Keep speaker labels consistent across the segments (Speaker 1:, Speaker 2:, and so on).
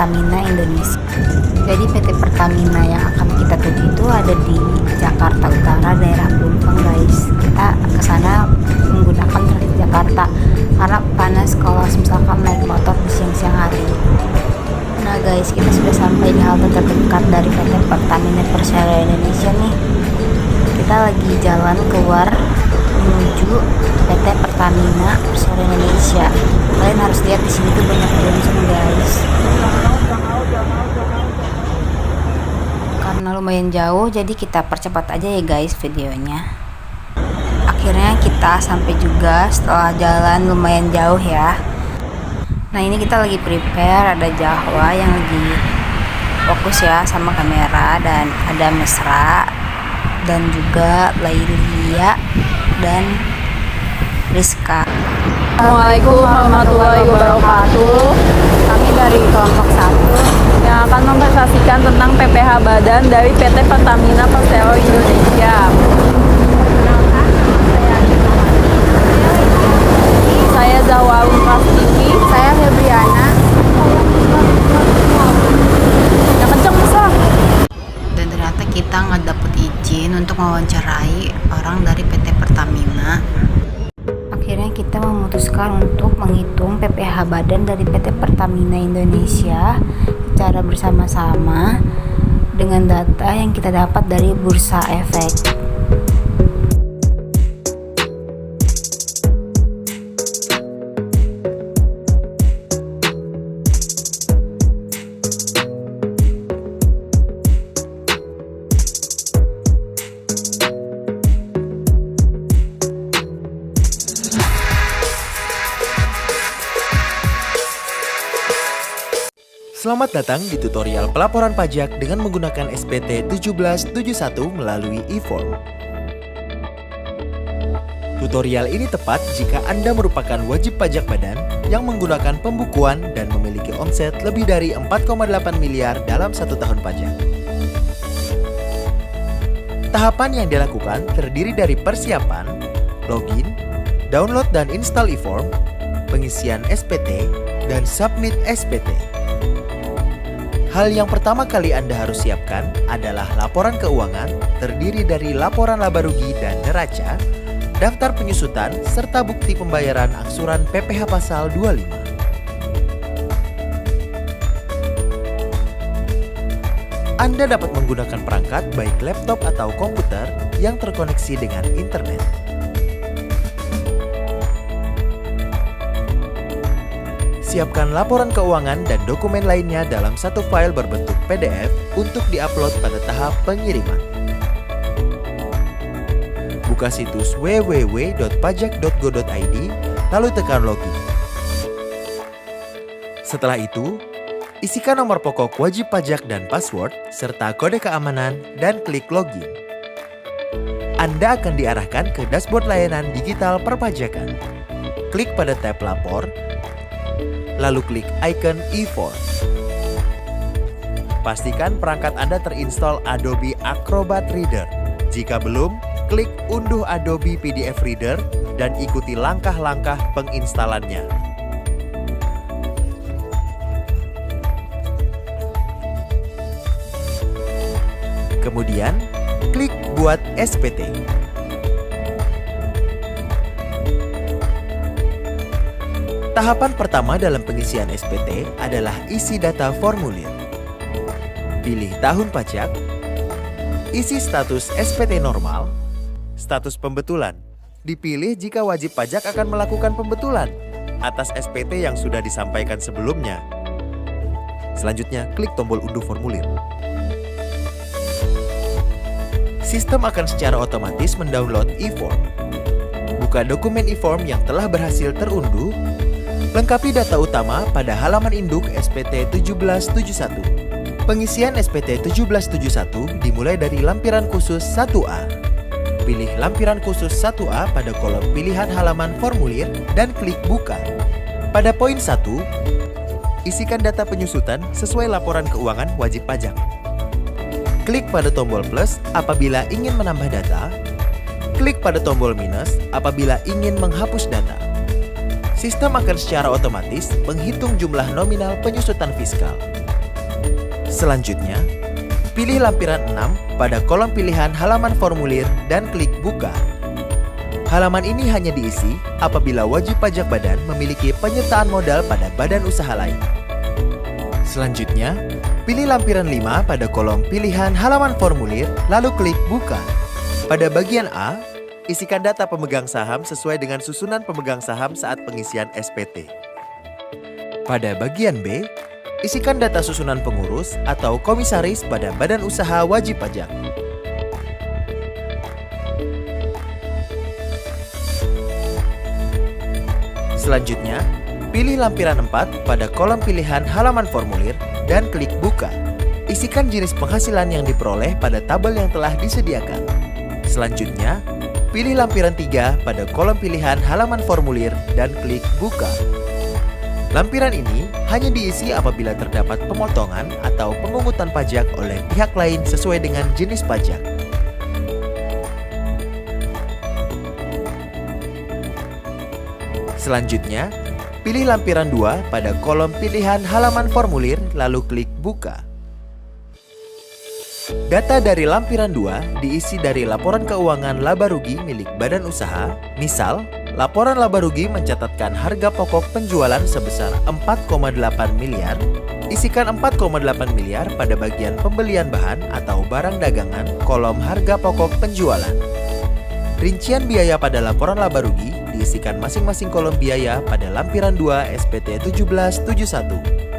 Speaker 1: Pertamina Indonesia. Jadi PT Pertamina yang akan kita tuju itu ada di Jakarta Utara, daerah Pelumpang guys. Kita ke sana menggunakan Transjakarta karena panas kalau misalkan naik motor di siang-siang hari. Nah guys, kita sudah sampai di halte terdekat dari PT Pertamina Persero Indonesia nih. Kita lagi jalan keluar menuju PT Pertamina Persero Indonesia. Kalian harus lihat di sini tuh banyak bonus guys. Karena lumayan jauh, jadi kita percepat aja ya guys videonya. Akhirnya kita sampai juga setelah jalan lumayan jauh ya. Nah ini kita lagi prepare, ada Jahwa yang lagi fokus ya sama kamera, dan ada Mesra, dan juga Lailia dan Rizka.
Speaker 2: Assalamualaikum warahmatullahi wabarakatuh.
Speaker 1: Kami dari kelompok 1
Speaker 2: yang akan mempresentasikan tentang PPH Badan dari PT Pertamina Persero Indonesia. Saya Zahwa Prastiwi.
Speaker 1: Saya Febriana.
Speaker 2: Yang kenceng bisa.
Speaker 1: Dan ternyata kita nggak dapet izin untuk mewawancarai orang dari PT Pertamina. Akhirnya kita memutuskan untuk menghitung PPH Badan dari PT Pertamina Indonesia secara bersama-sama dengan data yang kita dapat dari Bursa Efek.
Speaker 3: Selamat datang di tutorial pelaporan pajak dengan menggunakan SPT 1771 melalui e-form. Tutorial ini tepat jika Anda merupakan wajib pajak badan yang menggunakan pembukuan dan memiliki omset lebih dari 4,8 miliar dalam 1 tahun pajak. Tahapan yang dilakukan terdiri dari persiapan, login, download dan install e-form, pengisian SPT, dan submit SPT. Hal yang pertama kali Anda harus siapkan adalah laporan keuangan, terdiri dari laporan laba rugi dan neraca, daftar penyusutan, serta bukti pembayaran angsuran PPh pasal 25. Anda dapat menggunakan perangkat baik laptop atau komputer yang terkoneksi dengan internet. Siapkan laporan keuangan dan dokumen lainnya dalam satu file berbentuk PDF untuk diupload pada tahap pengiriman. Buka situs www.pajak.go.id, lalu tekan login. Setelah itu, isikan nomor pokok wajib pajak dan password, serta kode keamanan, dan klik login. Anda akan diarahkan ke dashboard layanan digital perpajakan. Klik pada tab Lapor, lalu klik icon e-form. Pastikan perangkat Anda terinstall Adobe Acrobat Reader. Jika belum, klik unduh Adobe PDF Reader dan ikuti langkah-langkah penginstalannya. Kemudian, klik buat SPT. Tahapan pertama dalam pengisian SPT adalah isi data formulir. Pilih tahun pajak, isi status SPT normal, status pembetulan. Dipilih jika wajib pajak akan melakukan pembetulan atas SPT yang sudah disampaikan sebelumnya. Selanjutnya, klik tombol unduh formulir. Sistem akan secara otomatis mendownload e-form. Buka dokumen e-form yang telah berhasil terunduh. Lengkapi data utama pada halaman induk SPT 1771. Pengisian SPT 1771 dimulai dari lampiran khusus 1A. Pilih lampiran khusus 1A pada kolom pilihan halaman formulir dan klik buka. Pada poin 1, isikan data penyusutan sesuai laporan keuangan wajib pajak. Klik pada tombol plus apabila ingin menambah data. Klik pada tombol minus apabila ingin menghapus data. Sistem akan secara otomatis menghitung jumlah nominal penyusutan fiskal. Selanjutnya, pilih lampiran 6 pada kolom pilihan halaman formulir dan klik buka. Halaman ini hanya diisi apabila wajib pajak badan memiliki penyertaan modal pada badan usaha lain. Selanjutnya, pilih lampiran 5 pada kolom pilihan halaman formulir, lalu klik buka. Pada bagian A, isikan data pemegang saham sesuai dengan susunan pemegang saham saat pengisian SPT. Pada bagian B, isikan data susunan pengurus atau komisaris pada badan usaha wajib pajak. Selanjutnya, pilih lampiran 4 pada kolom pilihan halaman formulir dan klik buka. Isikan jenis penghasilan yang diperoleh pada tabel yang telah disediakan. Selanjutnya, pilih lampiran 3 pada kolom pilihan halaman formulir dan klik buka. Lampiran ini hanya diisi apabila terdapat pemotongan atau pemungutan pajak oleh pihak lain sesuai dengan jenis pajak. Selanjutnya, pilih lampiran 2 pada kolom pilihan halaman formulir lalu klik buka. Data dari lampiran 2 diisi dari laporan keuangan laba rugi milik badan usaha. Misal, laporan laba rugi mencatatkan harga pokok penjualan sebesar 4,8 miliar. Isikan 4,8 miliar pada bagian pembelian bahan atau barang dagangan kolom harga pokok penjualan. Rincian biaya pada laporan laba rugi diisikan masing-masing kolom biaya pada lampiran 2 SPT 1771.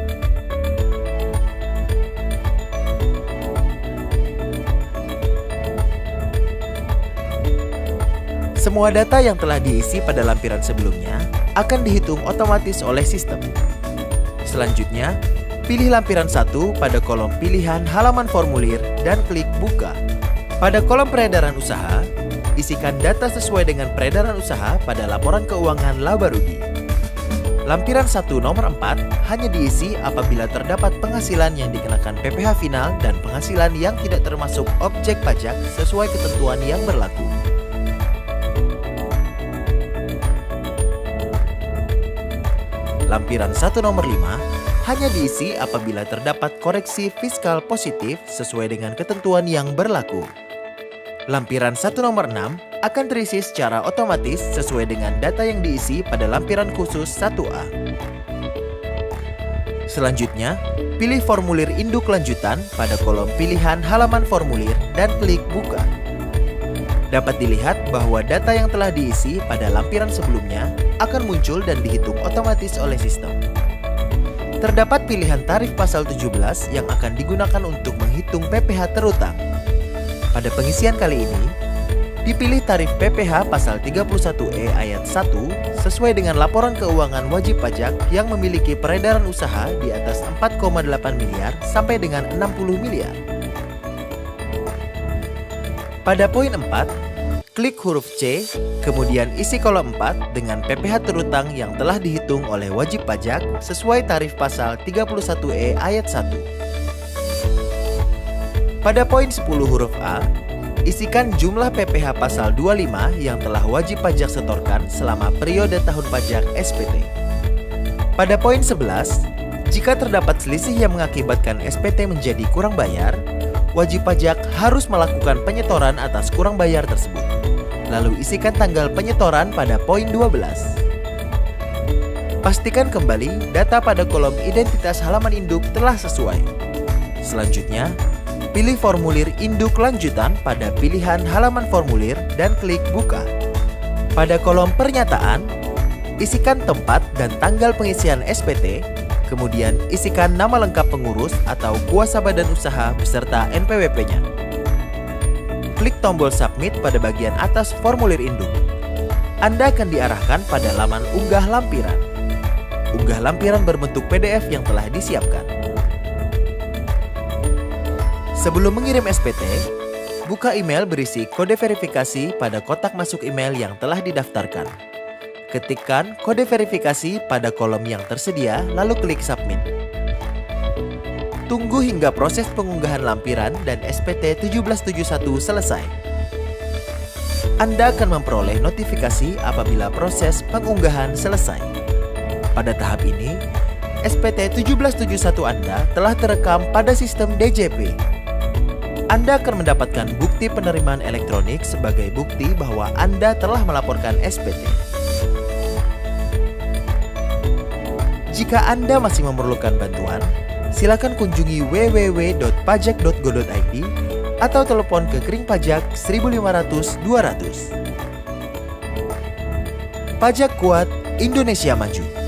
Speaker 3: Semua data yang telah diisi pada lampiran sebelumnya akan dihitung otomatis oleh sistem. Selanjutnya, pilih lampiran 1 pada kolom pilihan halaman formulir dan klik buka. Pada kolom peredaran usaha, isikan data sesuai dengan peredaran usaha pada laporan keuangan laba rugi. Lampiran 1 nomor 4 hanya diisi apabila terdapat penghasilan yang dikenakan PPh final dan penghasilan yang tidak termasuk objek pajak sesuai ketentuan yang berlaku. Lampiran 1 nomor 5 hanya diisi apabila terdapat koreksi fiskal positif sesuai dengan ketentuan yang berlaku. Lampiran 1 nomor 6 akan terisi secara otomatis sesuai dengan data yang diisi pada lampiran khusus 1A. Selanjutnya, pilih formulir induk lanjutan pada kolom pilihan halaman formulir dan klik buka. Dapat dilihat bahwa data yang telah diisi pada lampiran sebelumnya akan muncul dan dihitung otomatis oleh sistem. Terdapat pilihan tarif pasal 17 yang akan digunakan untuk menghitung PPh terutang. Pada pengisian kali ini, dipilih tarif PPh pasal 31E ayat 1 sesuai dengan laporan keuangan wajib pajak yang memiliki peredaran usaha di atas 4,8 miliar sampai dengan 60 miliar. Pada poin 4, klik huruf C, kemudian isi kolom 4 dengan PPh terutang yang telah dihitung oleh wajib pajak sesuai tarif pasal 31E ayat 1. Pada poin 10 huruf A, isikan jumlah PPh pasal 25 yang telah wajib pajak setorkan selama periode tahun pajak SPT. Pada poin 11, jika terdapat selisih yang mengakibatkan SPT menjadi kurang bayar, wajib pajak harus melakukan penyetoran atas kurang bayar tersebut. Lalu isikan tanggal penyetoran pada poin 12. Pastikan kembali data pada kolom identitas halaman induk telah sesuai. Selanjutnya, pilih formulir induk lanjutan pada pilihan halaman formulir dan klik buka. Pada kolom pernyataan, isikan tempat dan tanggal pengisian SPT, kemudian isikan nama lengkap pengurus atau kuasa badan usaha beserta NPWP-nya. Klik tombol submit pada bagian atas formulir induk. Anda akan diarahkan pada laman unggah lampiran. Unggah lampiran berbentuk PDF yang telah disiapkan. Sebelum mengirim SPT, buka email berisi kode verifikasi pada kotak masuk email yang telah didaftarkan. Ketikkan kode verifikasi pada kolom yang tersedia, lalu klik submit. Tunggu hingga proses pengunggahan lampiran dan SPT 1771 selesai. Anda akan memperoleh notifikasi apabila proses pengunggahan selesai. Pada tahap ini, SPT 1771 Anda telah terekam pada sistem DJP. Anda akan mendapatkan bukti penerimaan elektronik sebagai bukti bahwa Anda telah melaporkan SPT. Jika Anda masih memerlukan bantuan, silakan kunjungi www.pajak.go.id atau telepon ke Kering Pajak 1500 200. Pajak Kuat, Indonesia Maju.